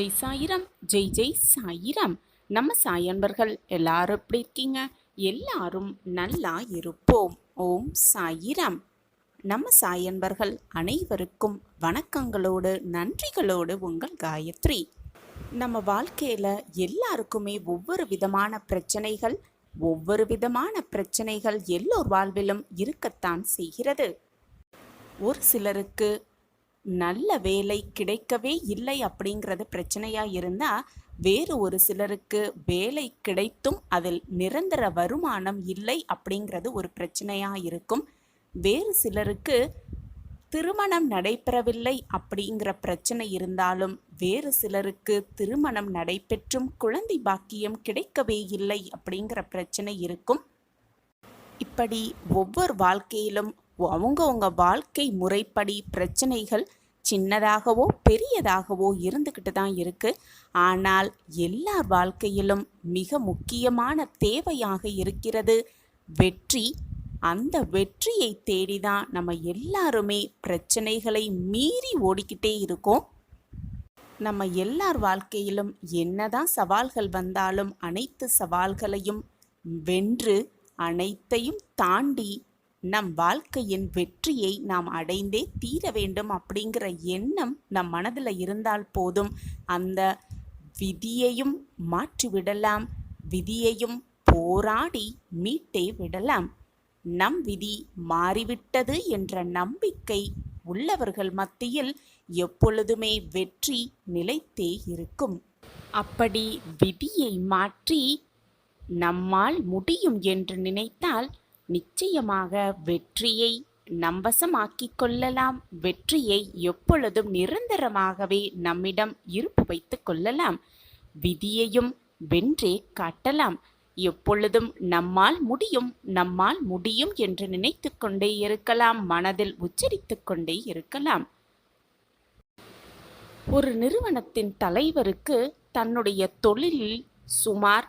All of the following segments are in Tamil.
ஜெய் சாயிராம். ஜெய் ஜெய் சாயிராம். நம்ம சாயன்பர்கள் எல்லாரும் எப்படி இருக்கீங்க? எல்லாரும் நல்லா இருப்போம். ஓம் சாயிராம். நம்ம சாயன்பர்கள் அனைவருக்கும் வணக்கங்களோடு நன்றிகளோடு உங்கள் காயத்ரி. நம்ம வாழ்க்கையில் எல்லாருக்குமே ஒவ்வொரு விதமான பிரச்சனைகள் எல்லோர் வாழ்விலும் இருக்கத்தான் செய்கிறது. ஒரு சிலருக்கு நல்ல வேலை கிடைக்கவே இல்லை அப்படிங்கிறது பிரச்சனையாக இருந்தால், வேறு ஒரு சிலருக்கு வேலை கிடைத்தும் அதில் நிரந்தர வருமானம் இல்லை அப்படிங்கிறது ஒரு பிரச்சனையாக இருக்கும். வேறு சிலருக்கு திருமணம் நடைபெறவில்லை அப்படிங்கிற பிரச்சனை இருந்தாலும், வேறு சிலருக்கு திருமணம் நடைபெற்றும் குழந்தை பாக்கியம் கிடைக்கவே இல்லை அப்படிங்கிற பிரச்சனை இருக்கும். இப்படி ஒவ்வொரு வாழ்க்கையிலும் அவங்கவுங்க வாழ்க்கை முறைப்படி பிரச்சனைகள் சின்னதாகவோ பெரியதாகவோ இருந்துக்கிட்டு தான் இருக்குது. ஆனால் எல்லார் வாழ்க்கையிலும் மிக முக்கியமான தேவையாக இருக்கிறது வெற்றி. அந்த வெற்றியை தேடி தான் நம்ம எல்லாருமே பிரச்சனைகளை மீறி ஓடிக்கிட்டே இருக்கோம். நம்ம எல்லார் வாழ்க்கையிலும் என்னதான் சவால்கள் வந்தாலும் அனைத்து சவால்களையும் வென்று அனைத்தையும் தாண்டி நம் வாழ்க்கையின் வெற்றியை நாம் அடைந்தே தீர வேண்டும் அப்படிங்கிற எண்ணம் நம் மனதில் இருந்தால் போதும். அந்த விதியையும் மாற்றிவிடலாம், விதியையும் போராடி மீட்டே விடலாம். நம் விதி மாறிவிட்டது என்ற நம்பிக்கை உள்ளவர்கள் மத்தியில் எப்பொழுதுமே வெற்றி நிலைத்தே இருக்கும். அப்படி விதியை மாற்றி நம்மால் முடியும் என்று நினைத்தால் நிச்சயமாக வெற்றியை நம்பசமாக்கிக் கொள்ளலாம். வெற்றியை எப்பொழுதும் நிரந்தரமாகவே நம்மிடம் இருப்பு வைத்து கொள்ளலாம். விதியையும் வென்றே காட்டலாம். எப்பொழுதும் நம்மால் முடியும் என்று நினைத்து கொண்டே இருக்கலாம், மனதில் உச்சரித்து கொண்டே இருக்கலாம். ஒரு நிறுவனத்தின் தலைவருக்கு தன்னுடைய தொழிலில் சுமார்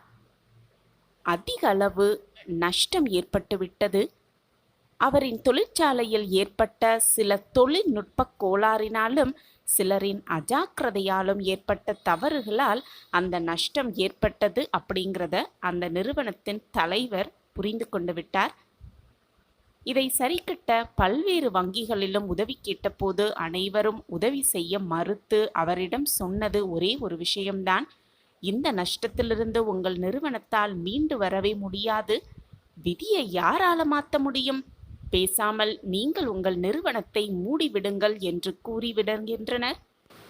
அதிக அளவு நஷ்டம் ஏற்பட்டுவிட்டது. அவரின் தொழிற்சாலையில் ஏற்பட்ட சில தொழில்நுட்ப கோளாறினாலும் சிலரின் அஜாக்கிரதையாலும் ஏற்பட்ட தவறுகளால் அந்த நஷ்டம் ஏற்பட்டது அப்படிங்கிறத அந்த நிறுவனத்தின் தலைவர் புரிந்து கொண்டு விட்டார். இதை சரிக்கட்ட பல்வேறு வங்கிகளிலும் உதவி கேட்டபோது அனைவரும் உதவி செய்ய மறுத்து அவரிடம் சொன்னது ஒரே ஒரு விஷயம்தான், இந்த நஷ்டத்திலிருந்து உங்கள் நிறுவனத்தால் மீண்டு வரவே முடியாது. விதியை யாரால மாற்ற முடியும்? பேசாமல் நீங்கள் உங்கள் நிறுவனத்தை மூடிவிடுங்கள் என்று கூறிவிடுகின்றனர்.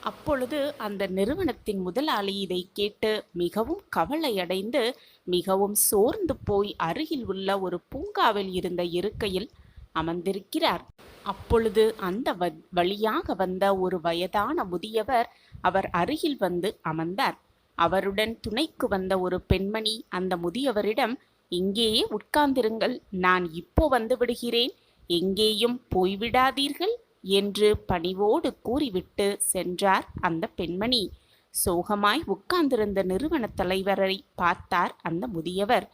அப்பொழுது அந்த நிறுவனத்தின் முதலாளி இதை கேட்டு மிகவும் கவலையடைந்து மிகவும் சோர்ந்து போய் அருகில் உள்ள ஒரு பூங்காவில் இருந்த இருக்கையில் அமர்ந்திருக்கிறார். அப்பொழுது அந்த வழியாக வந்த ஒரு வயதான முதியவர் அவர் அருகில் வந்து அமர்ந்தார். அவருடன் துணைக்கு வந்த ஒரு பெண்மணி அந்த முதியவரிடம், இங்கேயே உட்கார்ந்திருங்கள், நான் இப்போ வந்து விடுகிறேன், எங்கேயும் போய்விடாதீர்கள் என்று பணிவோடு கூறிவிட்டு சென்றார் அந்த பெண்மணி. சோகமாய் உட்கார்ந்திருந்த நிறுவன தலைவரை பார்த்தார் அந்த முதியவர்.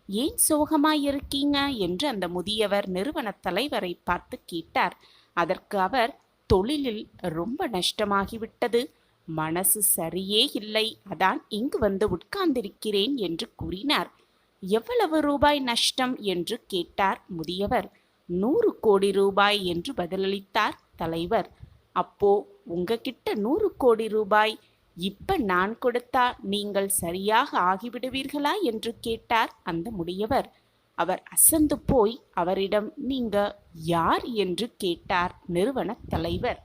ஏன் சோகமாய் இருக்கீங்க என்று அந்த முதியவர் நிறுவன தலைவரை பார்த்து கேட்டார். அதற்கு அவர், தொழிலில் ரொம்ப நஷ்டமாகிவிட்டது, மனசு சரியே இல்லை, அதான் இங்கு வந்து உட்கார்ந்திருக்கிறேன் என்று கூறினார். எவ்வளவு ரூபாய் நஷ்டம் என்று கேட்டார் முதியவர். 100 கோடி ரூபாய் என்று பதிலளித்தார் தலைவர். அப்போ உங்ககிட்ட 100 கோடி ரூபாய் இப்ப நான் கொடுத்தா நீங்கள் சரியாக ஆகிவிடுவீர்களா என்று கேட்டார் அந்த முதியவர். அவர் அசந்து போய் அவரிடம், நீங்க யார் என்று கேட்டார் நிறுவன தலைவர்.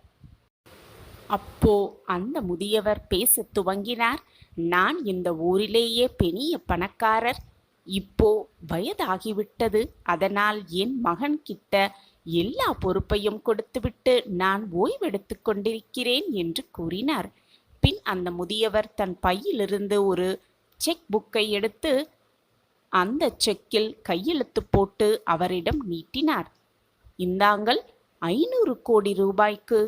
அப்போ அந்த முதியவர் பேசத் துவங்கினார். நான் இந்த ஊரிலேயே பெரிய பணக்காரர், இப்போ வயதாகிவிட்டது, அதனால் என் மகன் கிட்ட எல்லா பொறுப்பையும் கொடுத்துவிட்டு நான் ஓய்வெடுத்து கொண்டிருக்கிறேன் என்று கூறினார். பின் அந்த முதியவர் தன் பையிலிருந்து ஒரு செக் புக்கை எடுத்து அந்த செக்கில் கையெழுத்து போட்டு அவரிடம் நீட்டினார். இந்தாங்கள், 500 கோடி ரூபாய்க்கு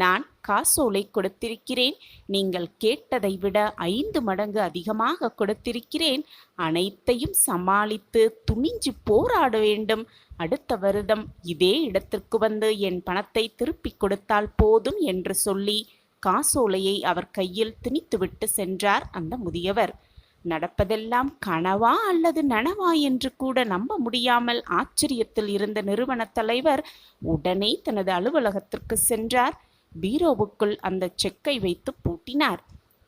நான் காசோலை கொடுத்திருக்கிறேன். நீங்கள் கேட்டதை விட 5 மடங்கு அதிகமாக கொடுத்திருக்கிறேன். அனைத்தையும் சமாளித்து துணிஞ்சு போராட வேண்டும். அடுத்த வருடம் இதே இடத்திற்கு வந்து என் பணத்தை திருப்பி கொடுத்தால் போதும் என்று சொல்லி காசோலையை அவர் கையில் திணித்துவிட்டு சென்றார் அந்த முதியவர். நடப்பதெல்லாம் கனவா அல்லது நனவா என்று கூட நம்ப முடியாமல் ஆச்சரியத்தில் இருந்த நிறுவன தலைவர் உடனே தனது அலுவலகத்திற்கு சென்றார். பீரோவுக்குள் அந்த செக்கை வைத்து பூட்டினார்.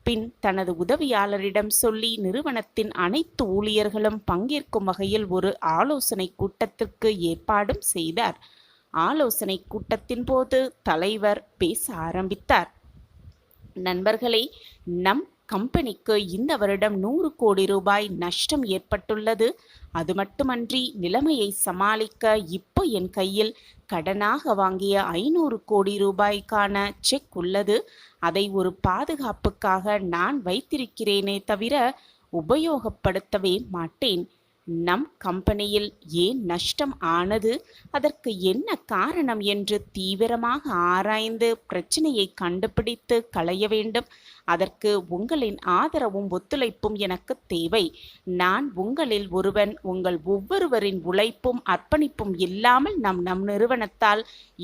பின் தனது உதவியாளரிடம் சொல்லி நிறுவனத்தின் அனைத்து ஊழியர்களும் பங்கேற்கும் வகையில் ஒரு ஆலோசனை கூட்டத்திற்கு ஏற்பாடும் செய்தார். ஆலோசனை கூட்டத்தின் போது தலைவர் பேச ஆரம்பித்தார். நண்பர்களே, நம் கம்பெனிக்கு இந்த வருடம் 100 கோடி ரூபாய் நஷ்டம் ஏற்பட்டுள்ளது. அது மட்டுமன்றி நிலைமையை சமாளிக்க இப்போ என் கையில் கடனாக வாங்கிய 500 கோடி ரூபாய்க்கான செக் உள்ளது. அதை ஒரு பாதுகாப்புக்காக நான் வைத்திருக்கிறேனே தவிர உபயோகப்படுத்தவே மாட்டேன். நம் கம்பெனியில் ஏன் நஷ்டம் ஆனது, அதற்கு என்ன காரணம் என்று தீவிரமாக ஆராய்ந்து பிரச்சனையை கண்டுபிடித்து களைய வேண்டும். அதற்கு உங்களின் ஆதரவும் ஒத்துழைப்பும் எனக்கு தேவை. நான் உங்களில் ஒருவன். உங்கள் ஒவ்வொருவரின் உழைப்பும் அர்ப்பணிப்பும் இல்லாமல் நம் நிறுவனத்தால்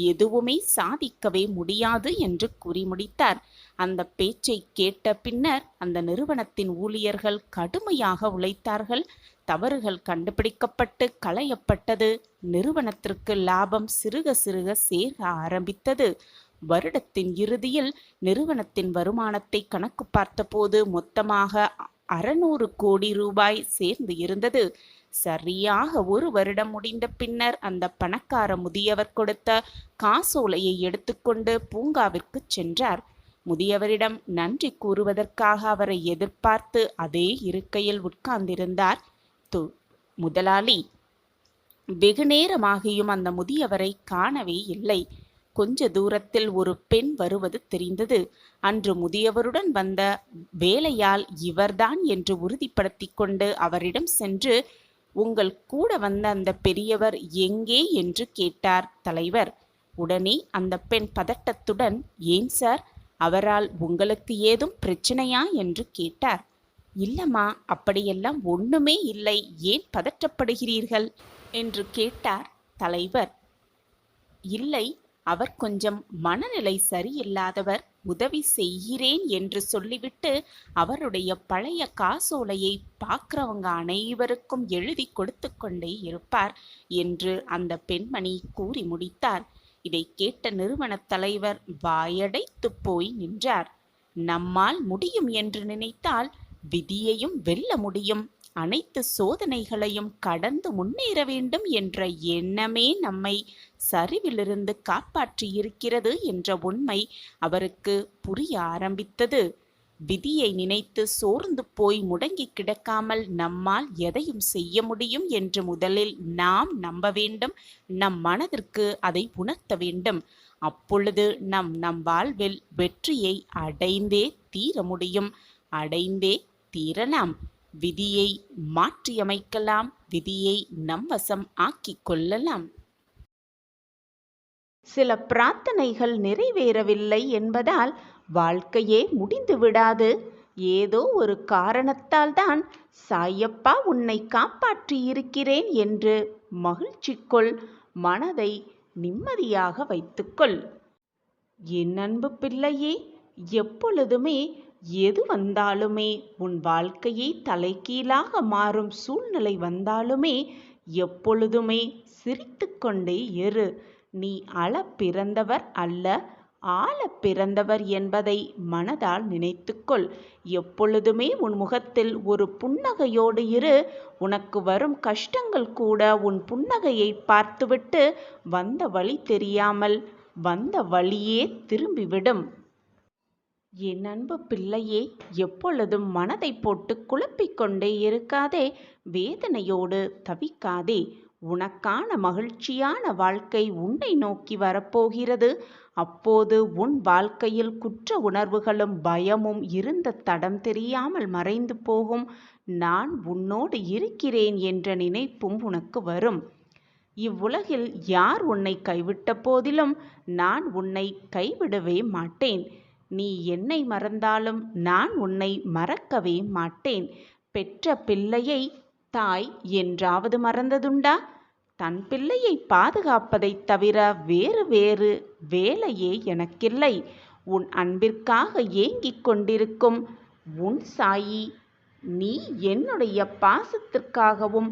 எதுவுமே சாதிக்கவே முடியாது என்று கூறி முடித்தார். அந்த பேச்சை கேட்ட பின்னர் அந்த நிறுவனத்தின் ஊழியர்கள் கடுமையாக உழைத்தார்கள். தவறுகள் கண்டுபிடிக்கப்பட்டு களையப்பட்டது. நிறுவனத்திற்கு லாபம் சிறுக சிறுக சேர ஆரம்பித்தது. வருடத்தின் இறுதியில் நிறுவனத்தின் வருமானத்தை கணக்கு பார்த்தபோது மொத்தமாக 600 கோடி ரூபாய் சேர்ந்து இருந்தது. சரியாக ஒரு வருடம் முடிந்த பின்னர் அந்த பணக்கார முதியவர் கொடுத்த காசோலையை எடுத்துக்கொண்டு பூங்காவிற்கு சென்றார். முதியவரிடம் நன்றி கூறுவதற்காக அவரை எதிர்பார்த்து அதே இருக்கையில் உட்கார்ந்திருந்தார் முதலாளி. வெகு நேரமாகியும் அந்த முதியவரை காணவே இல்லை. கொஞ்ச தூரத்தில் ஒரு பெண் வருவது தெரிந்தது. அன்று முதியவருடன் வந்த வேலையால் இவர்தான் என்று உறுதிப்படுத்தி கொண்டு அவரிடம் சென்று, உங்கள் கூட வந்த அந்த பெரியவர் எங்கே என்று கேட்டார் தலைவர். உடனே அந்த பெண் பதட்டத்துடன், ஏன் சார், அவரால் உங்களுக்கு ஏதும் பிரச்சனையா என்று கேட்டார். இல்லம்மா, அப்படியெல்லாம் ஒண்ணுமே இல்லை, ஏன் பதற்றப்படுகிறீர்கள் என்று கேட்டார் தலைவர். இல்லை, அவர் கொஞ்சம் மனநிலை சரியில்லாதவர். உதவி செய்கிறேன் என்று சொல்லிவிட்டு அவருடைய பழைய காசோலையை பார்க்கிறவங்க அனைவருக்கும் எழுதி கொடுத்து கொண்டே இருப்பார் என்று அந்த பெண்மணி கூறி முடித்தார். இதை கேட்ட நிறுவன தலைவர் வாயடைத்து போய் நின்றார். நம்மால் முடியும் என்று நினைத்தால் விதியையும் வெல்ல முடியும். அனைத்து சோதனைகளையும் கடந்து முன்னேற வேண்டும் என்ற எண்ணமே நம்மை சரிவிலிருந்து காப்பாற்றியிருக்கிறது என்ற உண்மை அவருக்கு புரிய ஆரம்பித்தது. விதியை நினைத்து சோர்ந்து போய் முடங்கி கிடக்காமல் நம்மால் எதையும் செய்ய முடியும் என்று முதலில் நாம் நம்ப வேண்டும். நம் மனதிற்கு அதை உணர்த்த வேண்டும். அப்பொழுது நம் வாழ்வில் வெற்றியை அடைந்தே தீர முடியும். அடைந்தே தீரலாம். விதியை மாற்றியமைக்கலாம். விதியை நம் வசம் ஆக்கிக் கொள்ளலாம். சில பிரார்த்தனைகள் நிறைவேறவில்லை என்பதால் வாழ்க்கையே முடிந்து விடாது. ஏதோ ஒரு காரணத்தால் தான் சாயப்பா உன்னை காப்பாற்றியிருக்கிறேன் என்று மகிழ்ச்சிக்குள் மனதை நிம்மதியாக வைத்துக்கொள். என் அன்பு பிள்ளையே, எப்பொழுதுமே எது வந்தாலுமே, உன் வாழ்க்கையை தலைகீழாக மாறும் சூழ்நிலை வந்தாலுமே எப்பொழுதுமே சிரித்து கொண்டே இரு. நீ அழ பிறந்தவர் அல்ல, ஆள பிறந்தவர் என்பதை மனதால் நினைத்துக்கொள். எப்பொழுதுமே உன் முகத்தில் ஒரு புன்னகையோடு இரு. உனக்கு வரும் கஷ்டங்கள் கூட உன் புன்னகையை பார்த்துவிட்டு வந்த வழி தெரியாமல் வந்த வழியே திரும்பிவிடும். என் அன்பு பிள்ளையே, எப்பொழுதும் மனதை போட்டு குழப்பிக்கொண்டே இருக்காதே. வேதனையோடு தவிக்காதே. உனக்கான மகிழ்ச்சியான வாழ்க்கை உன்னை நோக்கி வரப்போகிறது. அப்போது உன் வாழ்க்கையில் குற்ற உணர்வுகளும் பயமும் இருந்த தடம் தெரியாமல் மறைந்து போகும். நான் உன்னோடு இருக்கிறேன் என்ற நினைப்பும் உனக்கு வரும். இவ்வுலகில் யார் உன்னை கைவிட்ட போதிலும் நான் உன்னை கைவிடவே மாட்டேன். நீ என்னை மறந்தாலும் நான் உன்னை மறக்கவே மாட்டேன். பெற்ற பிள்ளையை தாய் என்றாவது மறந்ததுண்டா? தன் பிள்ளையை பாதுகாப்பதைத் தவிர வேறு வேலையே எனக்கில்லை. உன் அன்பிற்காக ஏங்கிக் கொண்டிருக்கும் உன் சாயி. நீ என்னுடைய பாசத்திற்காகவும்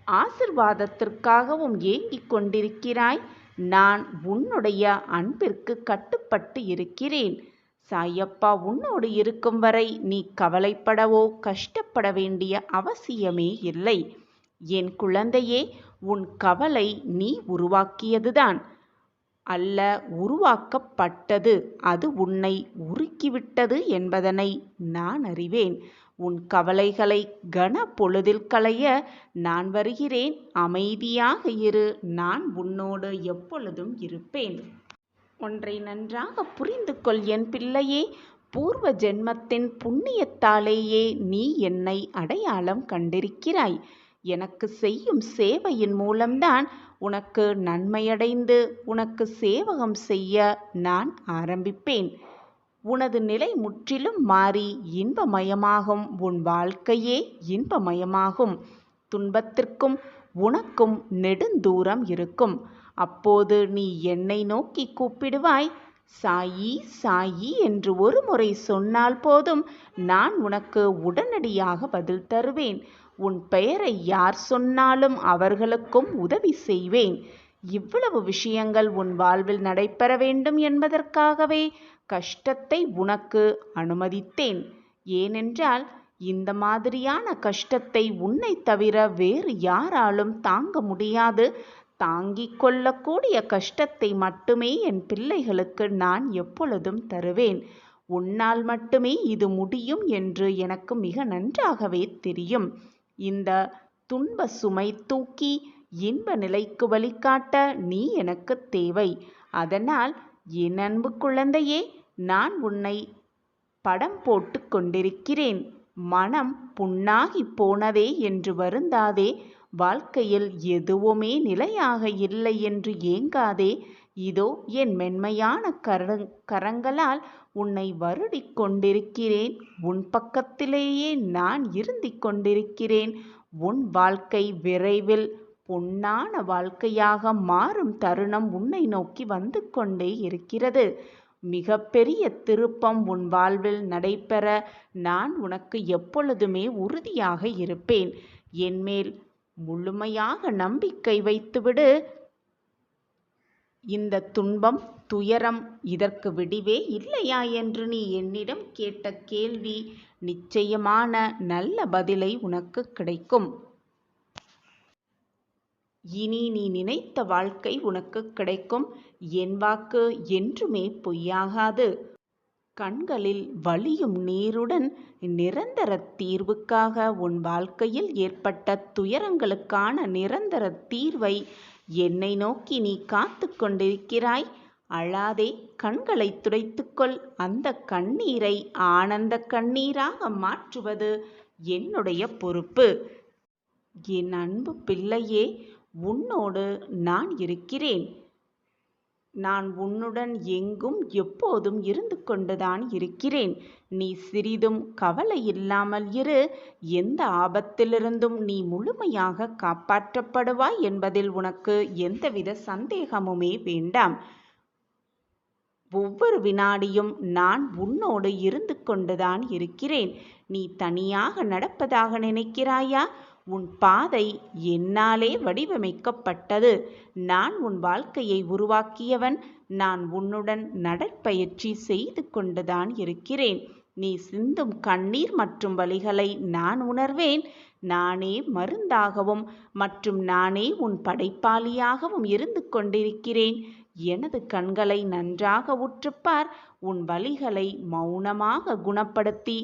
ஆசிர்வாதத்திற்காகவும் ஏங்கிக் கொண்டிருக்கிறாய். நான் உன்னுடைய அன்பிற்கு கட்டுப்பட்டு இருக்கிறேன். சாயப்பா உன்னோடு இருக்கும் வரை நீ கவலைப்படவோ கஷ்டப்பட வேண்டிய அவசியமே இல்லை. என் குழந்தையே, உன் கவலை நீ உருவாக்கியதுதான் அல்ல, உருவாக்கப்பட்டது. அது உன்னை உருக்கிவிட்டது என்பதனை நான் அறிவேன். உன் கவலைகளை கன பொழுதில் களைய நான் வருகிறேன். அமைதியாக இரு. நான் உன்னோடு எப்பொழுதும் இருப்பேன். ஒன்றை நன்றாக புரிந்து கொள் என் பிள்ளையே. பூர்வ ஜென்மத்தின் புண்ணியத்தாலேயே நீ என்னை அடையாளம் கண்டிருக்கிறாய். எனக்கு செய்யும் சேவையின் மூலம்தான் உனக்கு நன்மையடைந்து உனக்கு சேவகம் செய்ய நான் ஆரம்பிப்பேன். உனது நிலை முற்றிலும் மாறி இன்பமயமாகும். உன் வாழ்க்கையே இன்பமயமாகும். துன்பத்திற்கும் உனக்கும் நெடுந்தூரம் இருக்கும். அப்போது நீ என்னை நோக்கி கூப்பிடுவாய். சாயி சாயி என்று ஒரு முறை சொன்னால் போதும், நான் உனக்கு உடனடியாக பதில் தருவேன். உன் பெயரை யார் சொன்னாலும் அவர்களுக்கும் உதவி செய்வேன். இவ்வளவு விஷயங்கள் உன் வாழ்வில் நடைபெற வேண்டும் என்பதற்காகவே கஷ்டத்தை உனக்கு அனுமதித்தேன். ஏனென்றால் இந்த மாதிரியான கஷ்டத்தை உன்னை தவிர வேறு யாராலும் தாங்க முடியாது. தாங்கிக் கொள்ளக்கூடிய கஷ்டத்தை மட்டுமே என் பிள்ளைகளுக்கு நான் எப்பொழுதும் தருவேன். உன்னால் மட்டுமே இது முடியும் என்று எனக்கு மிக நன்றாகவே தெரியும். இந்த துன்ப சுமை தூக்கி இன்ப நிலைக்கு வழிகாட்ட நீ எனக்கு தேவை. அதனால் என் அன்பு குழந்தையே, நான் உன்னை படம் போட்டு கொண்டிருக்கிறேன். மனம் புண்ணாகி போனதே என்று வருந்தாதே. வாழ்க்கையில் எதுவுமே நிலையாக இல்லை என்று ஏங்காதே. இதோ என் மென்மையான கரங்களால் உன்னை வருடிக் கொண்டிருக்கிறேன். உன் பக்கத்திலேயே நான் இருந்திக் கொண்டிருக்கிறேன். உன் வாழ்க்கை விரைவில் பொன்னான வாழ்க்கையாக மாறும் தருணம் உன்னை நோக்கி வந்து கொண்டே இருக்கிறது. மிக பெரிய திருப்பம் உன் வாழ்வில் நடைபெற நான் உனக்கு எப்பொழுதுமே உறுதியாக இருப்பேன். என்மேல் முழுமையாக நம்பிக்கை வைத்துவிடு. இந்த துன்பம் துயரம் இதற்கு விடிவே இல்லையா என்று நீ என்னிடம் கேட்ட கேள்வி நிச்சயமான நல்ல பதிலை உனக்கு கிடைக்கும். இனி நீ நினைத்த வாழ்க்கை உனக்கு கிடைக்கும். என் வாக்கு என்றுமே பொய்யாகாது. கண்களில் வழியும் நீருடன் நிரந்தர தீர்வுக்காக உன் வாழ்க்கையில் ஏற்பட்ட துயரங்களுக்கான நிரந்தர தீர்வை என்னை நோக்கி நீ காத்து கொண்டிருக்கிறாய். அழாதே, கண்களை துடைத்துக்கொள். அந்த கண்ணீரை ஆனந்த கண்ணீராக மாற்றுவது என்னுடைய பொறுப்பு. என் அன்பு பிள்ளையே, உன்னோடு நான் இருக்கிறேன். நான் உன்னுடன் எங்கும் எப்போதும் இருந்து கொண்டுதான் இருக்கிறேன். நீ சிறிதும் கவலை இல்லாமல் இரு. எந்த ஆபத்திலிருந்தும் நீ முழுமையாக காப்பாற்றப்படுவாய் என்பதில் உனக்கு எந்தவித சந்தேகமுமே வேண்டாம். ஒவ்வொரு வினாடியும் நான் உன்னோடு இருந்து கொண்டுதான் இருக்கிறேன். நீ தனியாக நடப்பதாக நினைக்கிறாயா? உன் பாதை என்னாலே வடிவமைக்கப்பட்டது. நான் உன் வாழ்க்கையை உருவாக்கியவன். நான் உன்னுடன் நடைப்பயிற்சி செய்து கொண்டுதான் இருக்கிறேன். நீ சிந்தும் கண்ணீர் மற்றும் வலிகளை நான் உணர்வேன். நானே மருந்தாகவும் மற்றும் நானே உன் படைப்பாளியாகவும் இருந்து கொண்டிருக்கிறேன். எனது கண்களை நன்றாக உற்றுப்பார். உன் வலிகளை மௌனமாக குணப்படுத்தி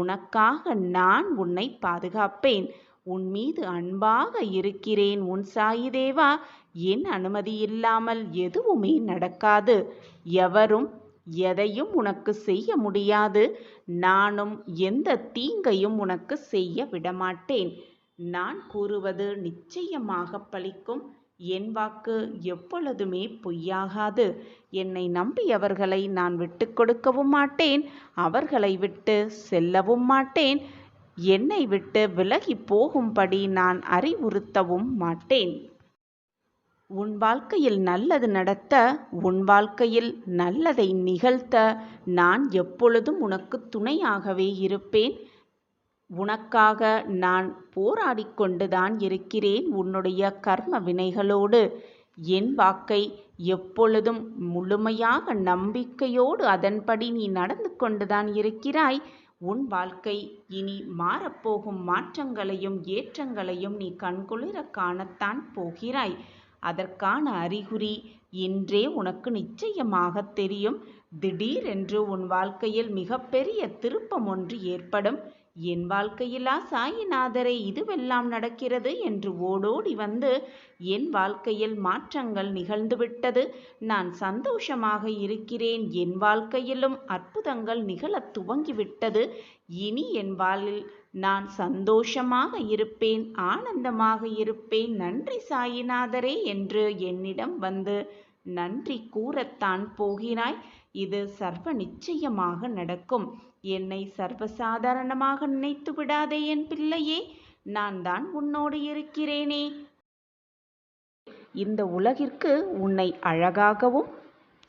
உனக்காக நான் உன்னை பாதுகாப்பேன். உன் மீது அன்பாக இருக்கிறேன் உன் சாயி தேவா. என் அனுமதி இல்லாமல் எதுவுமே நடக்காது. எவரும் எதையும் உனக்கு செய்ய முடியாது. நானும் எந்த தீங்கையும் உனக்கு செய்ய விடமாட்டேன். நான் கூறுவது நிச்சயமாக பலிக்கும். என் வாக்கு எப்பொழுதுமே பொய்யாகாது. என்னை நம்பியவர்களை நான் விட்டு கொடுக்கவும் மாட்டேன். அவர்களை விட்டு செல்லவும் மாட்டேன். என்னை விட்டு விலகி போகும்படி நான் அறிவுறுத்தவும் மாட்டேன். உன் வாழ்க்கையில் நல்லது நடத்த, உன் வாழ்க்கையில் நல்லதை நிகழ்த்த நான் எப்பொழுதும் உனக்கு துணையாகவே இருப்பேன். உனக்காக நான் போராடிக் கொண்டுதான் இருக்கிறேன் உன்னுடைய கர்ம வினைகளோடு. என் வாக்கை எப்பொழுதும் முழுமையாக நம்பிக்கையோடு அதன்படி நீ நடந்து கொண்டுதான் இருக்கிறாய். உன் வாழ்க்கை இனி மாறப்போகும் மாற்றங்களையும் ஏற்றங்களையும் நீ கண்குளிர காணத்தான் போகிறாய். அதற்கான அறிகுறி இன்றே உனக்கு நிச்சயமாக தெரியும். திடீரென்று உன் வாழ்க்கையில் மிகப்பெரிய திருப்பம் ஒன்று ஏற்படும். என் வாழ்க்கையிலா சாயிநாதரே இதுவெல்லாம் நடக்கிறது என்று ஓடோடி வந்து என் வாழ்க்கையில் மாற்றங்கள் நிகழ்ந்துவிட்டது, நான் சந்தோஷமாக இருக்கிறேன், என் வாழ்க்கையிலும் அற்புதங்கள் நிகழத் துவங்கிவிட்டது, இனி என் வாழ்வில் நான் சந்தோஷமாக இருப்பேன், ஆனந்தமாக இருப்பேன், நன்றி சாயிநாதரே என்று என்னிடம் வந்து நன்றி கூறத்தான் போகிறாய். இது சர்வ நிச்சயமாக நடக்கும். என்னை சர்வசாதாரணமாக நினைத்து விடாதே என் பிள்ளையே, நான் தான் உன்னோடு இருக்கிறேனே. இந்த உலகிற்கு உன்னை அழகாகவும்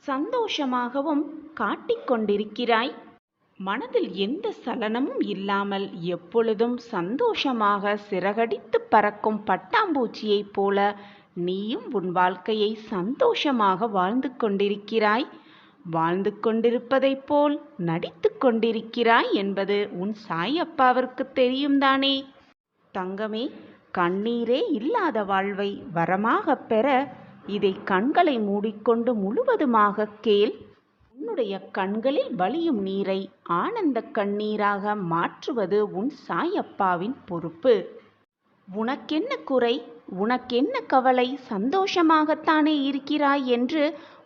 சந்தோஷமாகவும் காட்டிக்கொண்டிருக்கிறாய். மனதில் எந்த சலனமும் இல்லாமல் எப்பொழுதும் சந்தோஷமாக சிறகடித்து பறக்கும் பட்டாம்பூச்சியைப் போல நீயும் உன் வாழ்க்கையை சந்தோஷமாக வாழ்ந்து கொண்டிருக்கிறாய். வாழ்ந்து கொண்டிருப்பதைப் போல் நடித்து கொண்டிருக்கிறாய் என்பது உன் சாயப்பாவிற்கு தெரியும் தானே. தங்கமே, கண்ணீரே இல்லாத வாழ்வை வரமாக பெற இதை கண்களை மூடிக்கொண்டு முழுவதுமாக கேள். உன்னுடைய கண்களில் வழியும் நீரை ஆனந்த கண்ணீராக மாற்றுவது உன் சாயப்பாவின் பொறுப்பு. உனக்கென்ன குறை, உனக்கென்ன கவலை, சந்தோஷமாகத்தானே இருக்கிறாய் என்று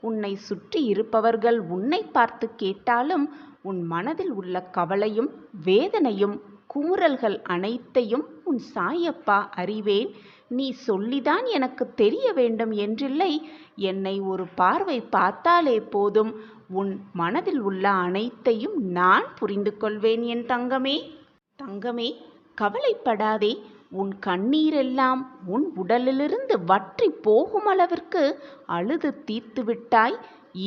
உன்னை சுற்றி இருப்பவர்கள் உன்னை பார்த்து கேட்டாலும் உன் மனதில் உள்ள கவலையும் வேதனையும் குமுறல்கள் அனைத்தையும் உன் சாயப்பா அறிவேன். நீ சொல்லிதான் எனக்கு தெரிய வேண்டும் என்றில்லை. என்னை ஒரு பார்வை பார்த்தாலே போதும், உன் மனதில் உள்ள அனைத்தையும் நான் புரிந்து கொள்வேன் என் தங்கமே. தங்கமே, கவலைப்படாதே. உன் கண்ணீரெல்லாம் உன் உடலிலிருந்து வற்றி போகும் அளவிற்கு அழுது தீர்த்து விட்டாய்.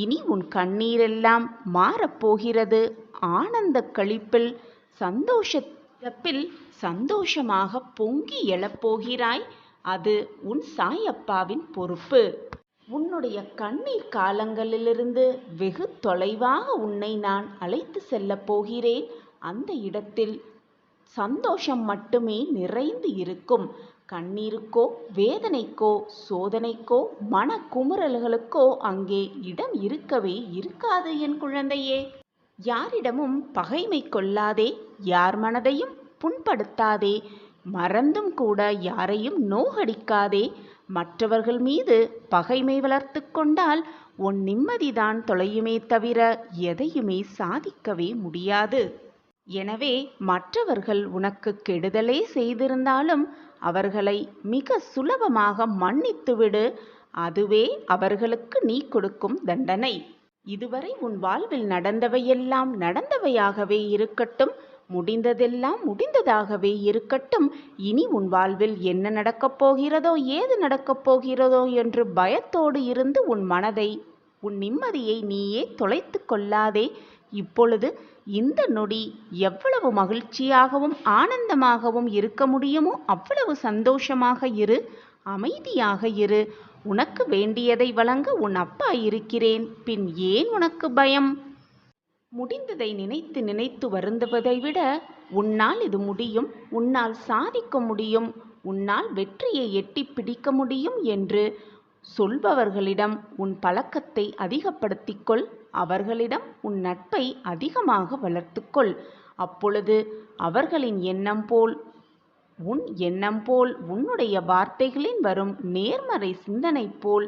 இனி உன் கண்ணீரெல்லாம் மாறப்போகிறது. ஆனந்த களிப்பில் சந்தோஷத்தில் சந்தோஷமாக பொங்கி எழப்போகிறாய். அது உன் சாயப்பாவின் பொறுப்பு. உன்னுடைய கண்ணீர் காலங்களிலிருந்து வெகு தொலைவாக உன்னை நான் அழைத்து செல்லப் போகிறேன். அந்த இடத்தில் சந்தோஷம் மட்டுமே நிறைந்து இருக்கும். கண்ணீருக்கோ வேதனைக்கோ சோதனைக்கோ மன குமுறல்களுக்கோ அங்கே இடம் இருக்கவே இருக்காது என் குழந்தையே. யாரிடமும் பகைமை கொள்ளாதே, யார் மனதையும் புண்படுத்தாதே, மறந்தும் கூட யாரையும் நோகடிக்காதே. மற்றவர்கள் மீது பகைமை வளர்த்து கொண்டால் உன் நிம்மதிதான் தொலையுமே தவிர எதையுமே சாதிக்கவே முடியாது. எனவே மற்றவர்கள் உனக்கு கெடுதலே செய்திருந்தாலும் அவர்களை மிக சுலபமாக மன்னித்துவிடு. அதுவே அவர்களுக்கு நீ கொடுக்கும் தண்டனை. இதுவரை உன் வாழ்வில் நடந்தவையெல்லாம் நடந்தவையாகவே இருக்கட்டும், முடிந்ததெல்லாம் முடிந்ததாகவே இருக்கட்டும். இனி உன் வாழ்வில் என்ன நடக்கப் போகிறதோ ஏது நடக்கப் போகிறதோ என்று பயத்தோடு இருந்து உன் மனதை உன் நிம்மதியை நீயே தொலைத்து கொள்ளாதே. இப்பொழுது இந்த நொடி எவ்வளவு மகிழ்ச்சியாகவும் ஆனந்தமாகவும் இருக்க முடியுமோ அவ்வளவு சந்தோஷமாக இரு, அமைதியாக இரு. உனக்கு வேண்டியதை வழங்க உன் அப்பா இருக்கிறேன். பின் ஏன் உனக்கு பயம்? முடிந்ததை நினைத்து நினைத்து வருந்துவதை விட உன்னால் இது முடியும், உன்னால் சாதிக்க முடியும், உன்னால் வெற்றியை எட்டி பிடிக்க முடியும் என்று சொல்பவர்களிடம் உன் பழக்கத்தை அதிகப்படுத்திக்கொள். அவர்களிடம் உன் நட்பை அதிகமாக வளர்த்துக்கொள். அப்பொழுது அவர்களின் எண்ணம் போல் உன் எண்ணம் போல் உன்னுடைய வார்த்தைகளில் வரும் நேர்மறை சிந்தனை போல்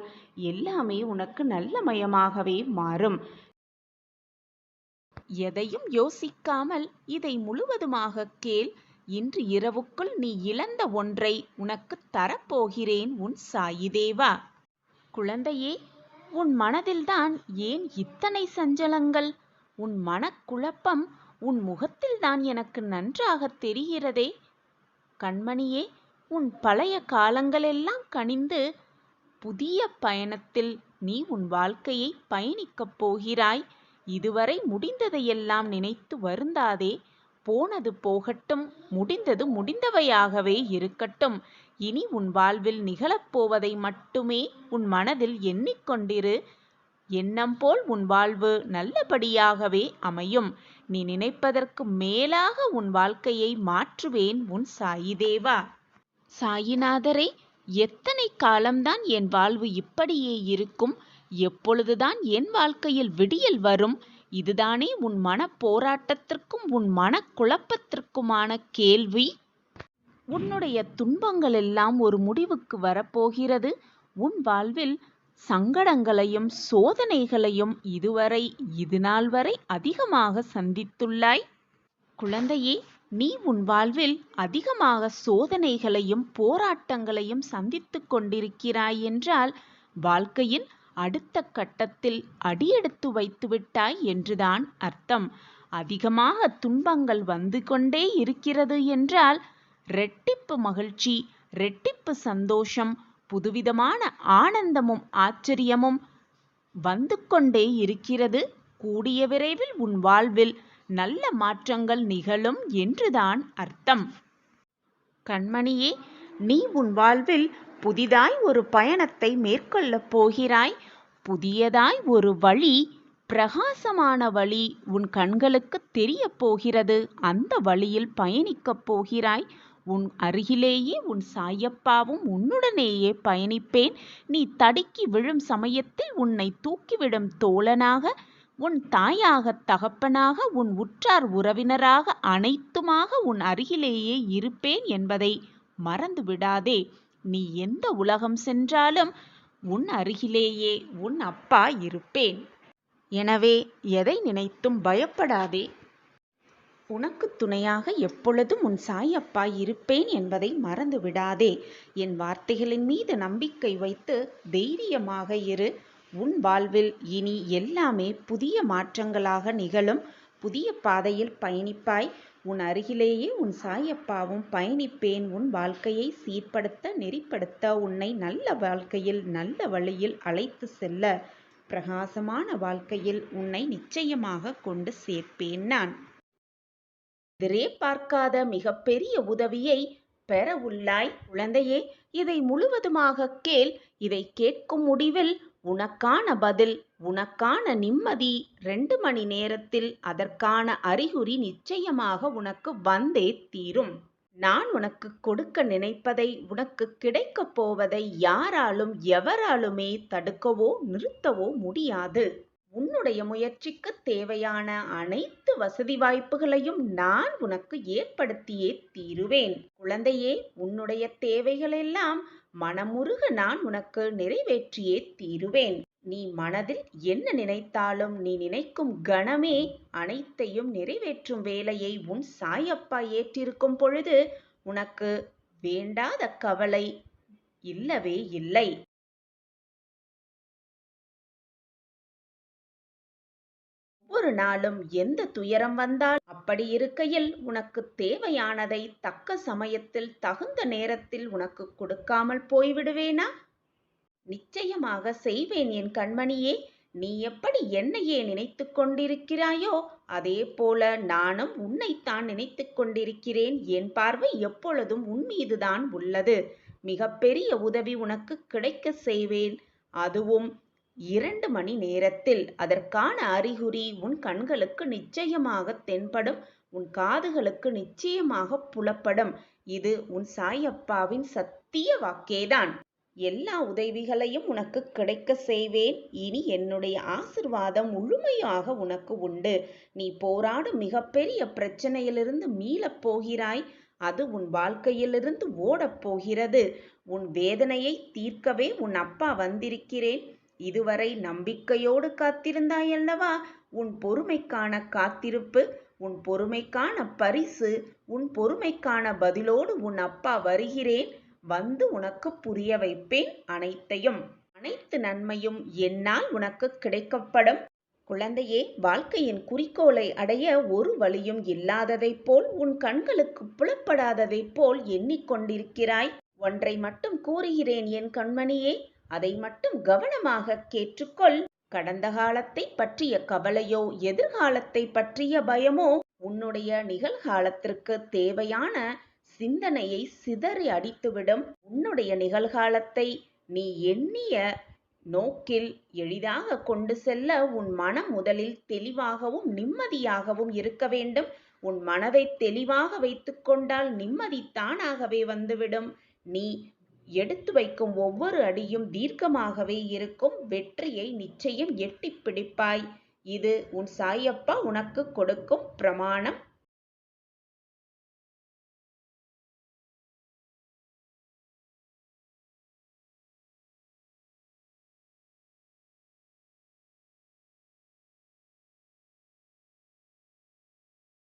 எல்லாமே உனக்கு நல்லமயமாகவே மாறும். எதையும் யோசிக்காமல் இதை முழுவதுமாக கேள். இன்று இரவுக்குள் நீ இழந்த ஒன்றை உனக்கு தரப்போகிறேன் உன் சாயிதேவா. குழந்தையே, உன் மனதில்தான் ஏன் இத்தனை சஞ்சலங்கள்? உன் மனக்குழப்பம் உன் முகத்தில்தான் எனக்கு நன்றாக தெரிகிறதே. கண்மணியே, உன் பழைய காலங்களெல்லாம் கனிந்து புதிய பயணத்தில் நீ உன் வாழ்க்கையை பயணிக்கப் போகிறாய். இதுவரை முடிந்ததையெல்லாம் நினைத்து வருந்தாதே. போனது போகட்டும், முடிந்தது முடிந்தவையாகவே இருக்கட்டும். இனி உன் வாழ்வில் நிகழப்போவதை மட்டுமே உன் மனதில் எண்ணிக்கொண்டிரு. எண்ணம் போல் உன் வாழ்வு நல்லபடியாகவே அமையும். நீ நினைப்பதற்கு மேலாக உன் வாழ்க்கையை மாற்றுவேன் உன் சாயிதேவா. சாயிநாதரே, எத்தனை காலம்தான் என் வாழ்வு இப்படியே இருக்கும்? எப்பொழுதுதான் என் வாழ்க்கையில் விடியல் வரும்? இதுதானே உன் மனப் போராட்டத்திற்கும் உன் மனக்குழப்பத்திற்குமான கேள்வி. உன்னுடைய துன்பங்கள் எல்லாம் ஒரு முடிவுக்கு வரப்போகிறது. உன் வாழ்வில் சங்கடங்களையும் சோதனைகளையும் இது நாள் வரை அதிகமாக சந்தித்துள்ளாய். குழந்தையே, நீ உன் வாழ்வில் அதிகமாக சோதனைகளையும் போராட்டங்களையும் சந்தித்து கொண்டிருக்கிறாய் என்றால் வாழ்க்கையின் அடுத்த கட்டத்தில் அடியெடுத்து வைத்துவிட்டாய் என்றுதான் அர்த்தம். அதிகமாக துன்பங்கள் வந்து கொண்டே இருக்கிறது என்றால் ரெட்டிப்பு மகிழ்ச்சி, ரெட்டிப்பு சந்தோஷம், புதுவிதமான ஆனந்தமும் ஆச்சரியமும் வந்து கொண்டே இருக்கிறது. கூடிய விரைவில் உன் வாழ்வில் நல்ல மாற்றங்கள் நிகழும் என்றுதான் அர்த்தம். கண்மணியே, நீ உன் வாழ்வில் புதிதாய் ஒரு பயணத்தை மேற்கொள்ளப் போகிறாய். புதியதாய் ஒரு வழி, பிரகாசமான வழி உன் கண்களுக்கு தெரிய போகிறது. அந்த வழியில் பயணிக்கப் போகிறாய். உன் அருகிலேயே உன் சாயப்பாவும் உன்னுடனேயே பயணிப்பேன். நீ தடுக்கி விழும் சமயத்தில் உன்னை தூக்கிவிடும் தோழனாக, உன் தாயாக, தகப்பனாக, உன் உற்றார் உறவினராக, அனைத்துமாக உன் அருகிலேயே இருப்பேன் என்பதை மறந்து விடாதே. நீ எந்த உலகம் சென்றாலும் உன் அருகிலேயே உன் அப்பா இருப்பேன். எனவே எதை நினைத்தும் பயப்படாதே. உனக்கு துணையாக எப்பொழுதும் உன் சாயப்பா இருப்பேன் என்பதை மறந்து விடாதே. என் வார்த்தைகளின் மீது நம்பிக்கை வைத்து தைரியமாக இரு. உன் வாழ்வில் இனி எல்லாமே புதிய மாற்றங்களாக நிகழும். புதிய பாதையில் பயணிப்பாய். உன் அருகிலேயே உன் சாயப்பாவும் பயணிப்பேன். உன் வாழ்க்கையை சீர்படுத்த, நெறிப்படுத்த, உன்னை நல்ல வாழ்க்கையில், நல்ல வழியில் அழைத்து செல்ல, பிரகாசமான வாழ்க்கையில் உன்னை நிச்சயமாக கொண்டு சேர்ப்பேன் நான். எதிரே பார்க்காத மிகப்பெரிய உதவியை பெற உள்ளாய். குழந்தையே, இதை முழுவதுமாக கேள். இதை கேட்கும் முடிவில் உனக்கான பதில், உனக்கான நிம்மதி 2 மணி நேரத்தில் அதற்கான அறிகுறி நிச்சயமாக உனக்கு வந்தே தீரும். நான் உனக்கு கொடுக்க நினைப்பதை, உனக்கு கிடைக்கப் போவதை யாராலும் எவராலுமே தடுக்கவோ நிறுத்தவோ முடியாது. உன்னுடைய முயற்சிக்கு தேவையான அனைத்து வசதி வாய்ப்புகளையும் நான் உனக்கு ஏற்படுத்தியே தீருவேன். குழந்தையே, உன்னுடைய தேவைகளெல்லாம் மனமுருக நான் உனக்கு நிறைவேற்றியே தீருவேன். நீ மனதில் என்ன நினைத்தாலும் நீ நினைக்கும் கணமே அனைத்தையும் நிறைவேற்றும் வேலையை உன் சாயப்பா ஏற்றிருக்கும் பொழுது உனக்கு வேண்டாத கவலை இல்லவே இல்லை. ஒவ்வொரு நாளும் எந்த துயரம் வந்தால் அப்படி இருக்கையில் உனக்கு தேவையானதை தக்க சமயத்தில் தகுந்த நேரத்தில் உனக்கு கொடுக்காமல் போய்விடுவேனா? நிச்சயமாக செய்வேன் என் கண்மணியே. நீ எப்படி என்னையே நினைத்து கொண்டிருக்கிறாயோ அதே போல நானும் உன்னைத்தான் நினைத்து கொண்டிருக்கிறேன். என் பார்வை எப்பொழுதும் உன் மீதுதான் உள்ளது. மிகப்பெரிய உதவி உனக்கு கிடைக்க செய்வேன். அதுவும் 2 மணி நேரத்தில். அதற்கான அறிகுறி உன் கண்களுக்கு நிச்சயமாக தென்படும். உன் காதுகளுக்கு நிச்சயமாக புலப்படும். இது உன் சாயப்பாவின் சத்திய வாக்கேதான். எல்லா உதவிகளையும் உனக்கு கிடைக்க செய்வேன். இனி என்னுடைய ஆசிர்வாதம் முழுமையாக உனக்கு உண்டு. நீ போராடும் மிகப்பெரிய பிரச்சனையிலிருந்து மீளப் போகிறாய். அது உன் வாழ்க்கையிலிருந்து ஓடப் போகிறது. உன் வேதனையை தீர்க்கவே உன் அப்பா வந்திருக்கிறேன். இதுவரை நம்பிக்கையோடு காத்திருந்தாயல்லவா? உன் பொறுமைக்கான காத்திருப்பு, உன் பொறுமைக்கான பரிசு, உன் பொறுமைக்கான பதிலோடு உன் அப்பா வருகிறேன். வந்து உனக்கு புரிய வைப்பேன் அனைத்தையும். அனைத்து நன்மையும் என்னால் உனக்கு கிடைக்கப்படும். குழந்தையே, வாழ்க்கையின் குறிக்கோளை அடைய ஒரு வழியும் இல்லாததைப் போல், உன் கண்களுக்கு புலப்படாததைப் போல் எண்ணிக்கொண்டிருக்கிறாய். ஒன்றை மட்டும் கூறுகிறேன் என் கண்மணியே, அதை மட்டும் கவனமாக கேட்டுக்கொள். கடந்த காலத்தை பற்றிய கவலையோ எதிர்காலத்தை பற்றிய பயமோ உன்னுடைய நிகழ்காலத்திற்கு தேவையான சிந்தனையை சிதறி அடித்துவிடும். உன்னுடைய நிகழ்காலத்தை நீ எண்ணிய நோக்கில் எளிதாக கொண்டு செல்ல உன் மனம் முதலில் தெளிவாகவும் நிம்மதியாகவும் இருக்க வேண்டும். உன் மனதை தெளிவாக வைத்துக்கொண்டால் நிம்மதி தானாகவே வந்துவிடும். நீ எடுத்து வைக்கும் ஒவ்வொரு அடியும் தீர்க்கமாகவே இருக்கும். வெற்றியை நிச்சயம் எட்டிப் பிடிப்பாய். இது உன் சாயப்பா உனக்கு கொடுக்கும் பிரமாணம்.